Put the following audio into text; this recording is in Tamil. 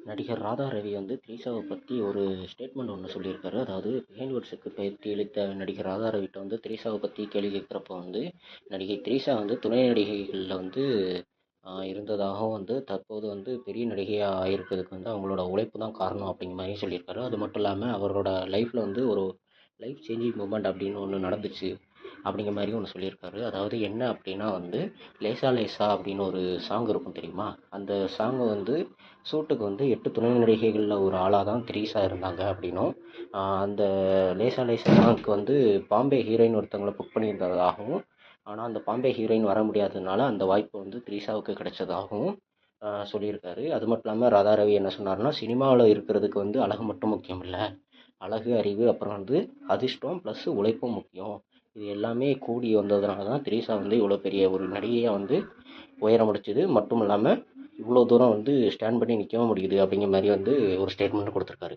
நடிகர் ராதா ரவி வந்து த்ரீஷாவை பற்றி ஒரு ஸ்டேட்மெண்ட் ஒன்று சொல்லியிருக்காரு. அதாவது பிஹைண்ட் வேர்ட்ஸுக்கு பேட்டியளித்த நடிகர் ராதா ரவிட்ட வந்து த்ரீஷாவை பற்றி கேள்வி கேட்குறப்போ வந்து நடிகை த்ரீஷா வந்து துணை நடிகைகளில் வந்து இருந்ததாகவும் வந்து தற்போது வந்து பெரிய நடிகையாக ஆயிருக்கிறதுக்கு வந்து அவங்களோட உழைப்பு தான் காரணம் அப்படிங்கிற மாதிரி சொல்லியிருக்காரு. அது மட்டும் இல்லாமல் அவரோட லைஃப்பில் வந்து ஒரு லைஃப் சேஞ்சிங் மூமெண்ட் அப்படின்னு ஒன்று நடந்துச்சு அப்படிங்கிற மாதிரி ஒன்று சொல்லியிருக்காரு. அதாவது என்ன அப்படின்னா வந்து லேசா லேசா அப்படின்னு ஒரு சாங் இருக்கும் தெரியுமா? அந்த சாங்கை வந்து சூட்டுக்கு வந்து 8 துணை நடிகைகளில் ஒரு ஆளாக தான் த்ரீஷா இருந்தாங்க அப்படின்னும், அந்த லேசா லேசா சாங்க்கு வந்து பாம்பே ஹீரோயின் ஒருத்தவங்களை புக் பண்ணியிருந்ததாகவும், ஆனால் அந்த பாம்பே ஹீரோயின் வர முடியாததுனால அந்த வாய்ப்பு வந்து த்ரீஷாவுக்கு கிடைச்சதாகவும் சொல்லியிருக்காரு. அது மட்டும் இல்லாமல் ராதா ரவி என்ன சொன்னார்னா, சினிமாவில் இருக்கிறதுக்கு வந்து அழகு மட்டும் முக்கியம் இல்லை, அழகு, அறிவு, அப்புறம் வந்து அதிர்ஷ்டம் ப்ளஸ் உழைப்பும் முக்கியம். இது எல்லாமே கூடி வந்ததுனால தான் த்ரீஷா வந்து இவ்வளோ பெரிய ஒரு நடிகையாக வந்து உயர முடிச்சுது. மட்டும் இல்லாமல் இவ்வளோ தூரம் வந்து ஸ்டாண்ட் பண்ணி நிற்கவும் முடியுது அப்படிங்கிற மாதிரி வந்து ஒரு ஸ்டேட்மெண்ட் கொடுத்துருக்காரு.